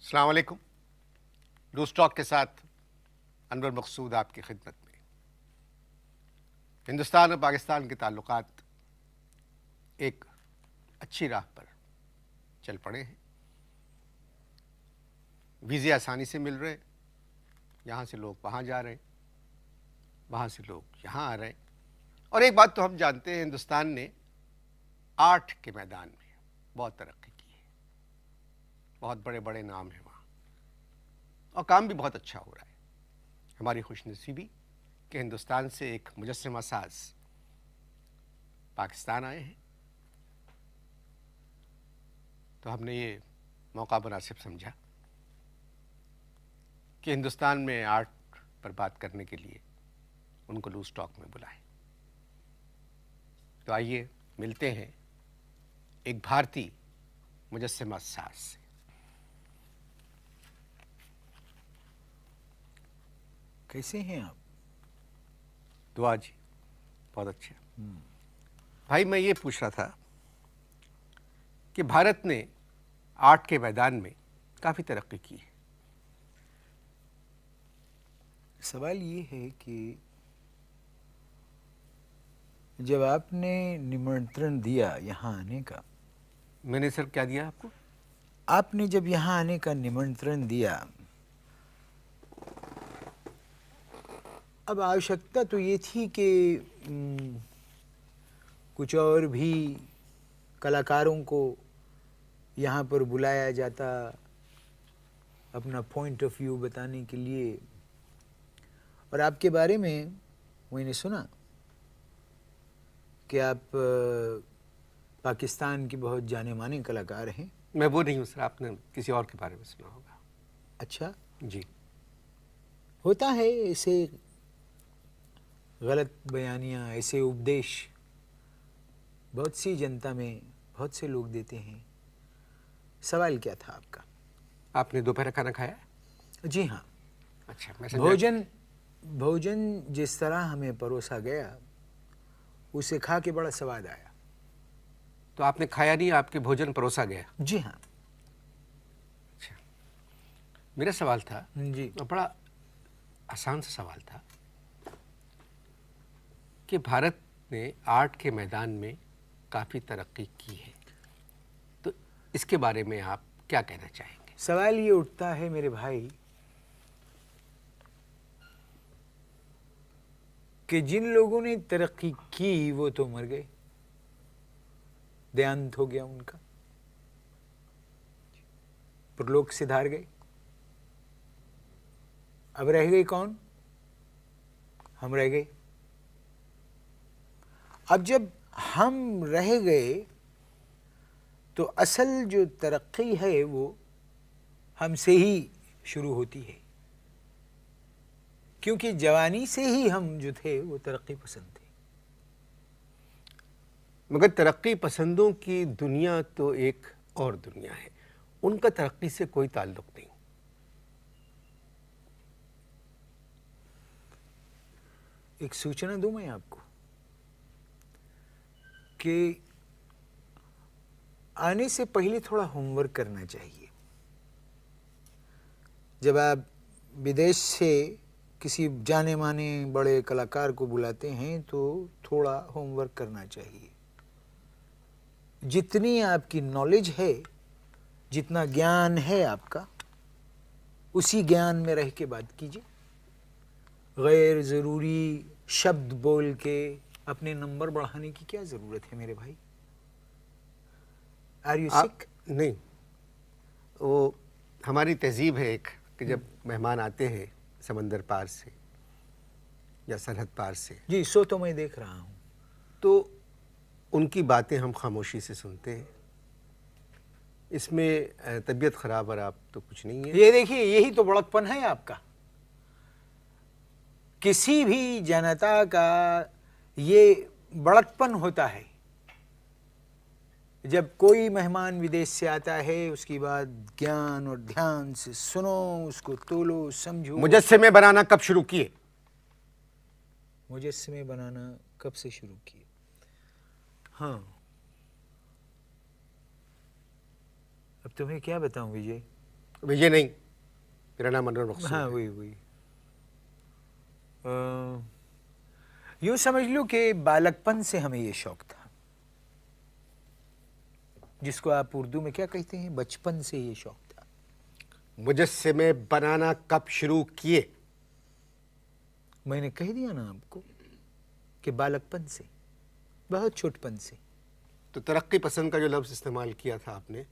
अस्सलाम वालेकुम। Loose talk के साथ अनवर मकसूद आपकी खिदमत में। हिंदुस्तान और पाकिस्तान के ताल्लुकात एक अच्छी राह पर चल पड़े हैं। वीज़े आसानी से मिल रहे, यहाँ से लोग वहाँ जा रहे हैं, वहाँ से लोग यहाँ आ रहे हैं। और एक बात तो हम जानते हैं, हिंदुस्तान ने आर्ट के मैदान में बहुत तरक्की की है, बहुत बड़े बड़े नाम हैं वहाँ, और काम भी बहुत अच्छा हो रहा है। हमारी खुशनसीबी कि हिंदुस्तान से एक मुजस्समा साज पाकिस्तान आए हैं, तो हमने ये मौका मुनासिब समझा कि हिंदुस्तान में आर्ट पर बात करने के लिए उनको लूज़ टॉक में बुलाएं। तो आइए मिलते हैं एक भारतीय मुजस्समा साज से। कैसे हैं आप? दुआ जी, बहुत अच्छे। भाई मैं ये पूछ रहा था कि भारत ने आर्ट के मैदान में काफ़ी तरक्की की है। सवाल ये है कि जब आपने निमंत्रण दिया यहाँ आने का, मैंने सर क्या दिया आपको? आपने जब यहाँ आने का निमंत्रण दिया, अब आवश्यकता तो ये थी कि कुछ और भी कलाकारों को यहाँ पर बुलाया जाता अपना पॉइंट ऑफ व्यू बताने के लिए। और आपके बारे में मैंने सुना कि आप पाकिस्तान के बहुत जाने माने कलाकार हैं। मैं वो नहीं हूँ सर, आपने किसी और के बारे में सुना होगा। अच्छा, जी। होता है ऐसे गलत बयानियाँ, ऐसे उपदेश बहुत सी जनता में बहुत से लोग देते हैं। सवाल क्या था आपका? आपने दोपहर खाना खाया? जी हाँ। अच्छा, मैं समझा। भोजन जिस तरह हमें परोसा गया, उसे खा के बड़ा स्वाद आया। तो आपने खाया नहीं, आपके भोजन परोसा गया? जी हाँ। अच्छा, मेरा सवाल था जी। बड़ा आसान सा सवाल था कि भारत ने आर्ट के मैदान में काफ़ी तरक्की की है, तो इसके बारे में आप क्या कहना चाहेंगे? सवाल ये उठता है मेरे भाई कि जिन लोगों ने तरक्की की वो तो मर गए, देहांत हो गया उनका, परलोक से धार गए। अब रह गए कौन? हम रह गए। अब जब हम रह गए तो असल जो तरक्की है वो हमसे ही शुरू होती है, क्योंकि जवानी से ही हम जो थे वो तरक्की पसंद थे। मगर तरक्की पसंदों की दुनिया तो एक और दुनिया है, उनका तरक्की से कोई ताल्लुक नहीं। एक सूचना दूं मैं आपको कि आने से पहले थोड़ा होमवर्क करना चाहिए। जब आप विदेश से किसी जाने माने बड़े कलाकार को बुलाते हैं तो थोड़ा होमवर्क करना चाहिए। जितनी आपकी नॉलेज है, जितना ज्ञान है आपका, उसी ज्ञान में रह के बात कीजिए। गैर ज़रूरी शब्द बोल के अपने नंबर बढ़ाने की क्या ज़रूरत है मेरे भाई? Are you sick? नहीं, वो हमारी तहजीब है एक कि जब मेहमान आते हैं समंदर पार से या सरहद पार से, जी, सो तो मैं देख रहा हूँ, तो उनकी बातें हम खामोशी से सुनते हैं। इसमें तबीयत ख़राब और आप तो कुछ नहीं है। ये देखिए, यही तो बड़कपन है आपका। किसी भी जनता का ये बड़कपन होता है। जब कोई मेहमान विदेश से आता है, उसकी बात ज्ञान और ध्यान से सुनो, उसको तोलो, समझो। मुजस्समे बनाना कब शुरू किए? मुजस्समे बनाना कब से शुरू किए? हाँ, अब तुम्हें क्या बताऊं विजय, विजय नहीं, मेरा नाम अनवर मकसूद हाँ है। वही यूं समझ लो कि बालकपन से हमें ये शौक था, जिसको आप उर्दू में क्या कहते हैं, बचपन से ये शौक था। मुजस्सिमे बनाना कब शुरू किए? मैंने कह दिया ना आपको कि बालकपन से, बहुत छोटपन से। तो तरक्की पसंद का जो लफ्ज़ इस्तेमाल किया था आपने,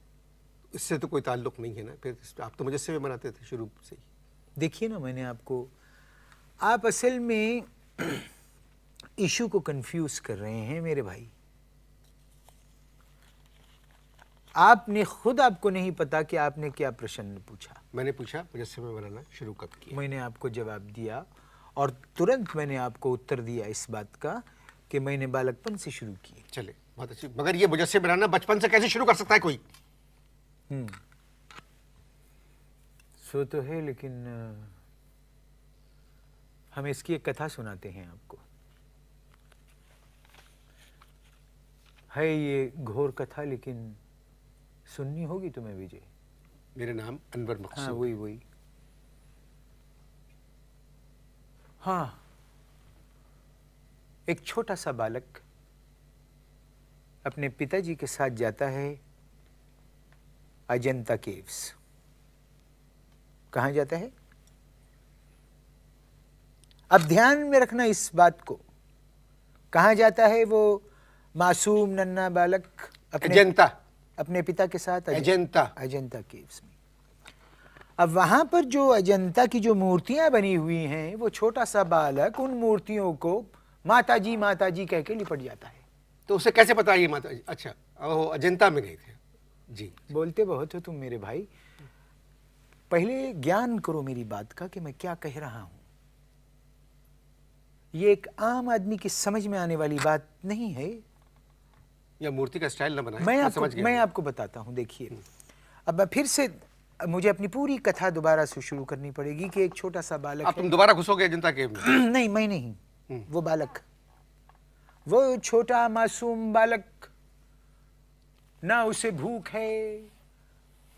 इससे तो कोई ताल्लुक नहीं है ना, फिर आप तो मुजस्सिमे बनाते थे शुरू से ही। देखिए ना, मैंने आपको, आप असल में इशू को कंफ्यूज कर रहे हैं मेरे भाई। आपने खुद, आपको नहीं पता कि आपने क्या प्रश्न पूछा। मैंने पूछा मुजस्सिमे बनाना शुरू कब किया? मैंने आपको जवाब दिया और तुरंत मैंने आपको उत्तर दिया इस बात का कि मैंने बालकपन से शुरू किए। चले, बहुत अच्छी। मगर ये मुजस्सिमे बनाना बचपन से कैसे शुरू कर सकता है कोई? सो तो है, लेकिन हम इसकी एक कथा सुनाते हैं आपको। है ये घोर कथा, लेकिन सुननी होगी तुम्हें विजय। मेरा नाम अनवर मकसूद। हाँ वही। हाँ, एक छोटा सा बालक अपने पिताजी के साथ जाता है अजंता केव्स। कहाँ जाता है? अब ध्यान में रखना इस बात को, कहाँ जाता है वो मासूम नन्हा बालक? अपने पिता के साथ अजंता केव्स में। अब वहां पर जो अजंता की जो मूर्तियां बनी हुई हैं, वो छोटा सा बालक उन मूर्तियों को माताजी माताजी कह के लिपट जाता है। तो उसे कैसे पता ये माता? अच्छा, वो अजंता में गए थे जी। बोलते बहुत हो तुम मेरे भाई, पहले ज्ञान करो मेरी बात का कि मैं क्या कह रहा हूं। ये एक आम आदमी की समझ में आने वाली बात नहीं है। या मूर्ति का स्टाइल ना बनाए। मैं आपको बताता हूं। देखिए, अब मैं फिर से, मुझे अपनी पूरी कथा दोबारा से शुरू करनी पड़ेगी कि एक छोटा सा बालक। अब तुम दोबारा घुसोगे अजंता केव में? नहीं, मैं नहीं, वो बालक, वो छोटा मासूम बालक, ना उसे भूख है,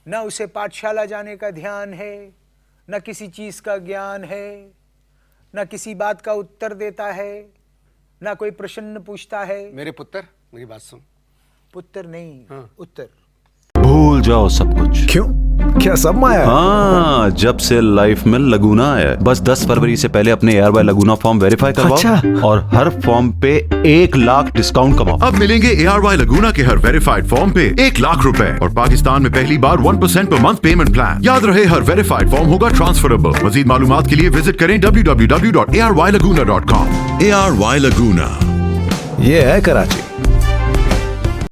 ना उसे पाठशाला जाने का ध्यान है, ना किसी चीज का ज्ञान है, ना किसी बात का उत्तर देता है, ना कोई प्रश्न पूछता है। मेरे पुत्र, मेरी बात सुन। पुत्र नहीं, हाँ। उत्तर। भूल जाओ सब कुछ। क्यों? क्या सब माया? हाँ, जब से लाइफ में लगूना आया है, बस 10 फरवरी से पहले अपने एयर बाय लगूना फॉर्म वेरीफाई करवाओ। अच्छा। और हर फॉर्म पे 1 लाख डिस्काउंट कमाओ। अब मिलेंगे ARY लगूना के हर वेरीफाइड फॉर्म पे 1 लाख रुपए और पाकिस्तान में पहली बार 1% पर मंथ पेमेंट प्लान। याद रहे, हर वेरीफाइड फॉर्म होगा ट्रांसफरेबल। मजीद मालूमात के लिए विजिट करें www.arylaguna.com। ARY लगूना, ये है कराची।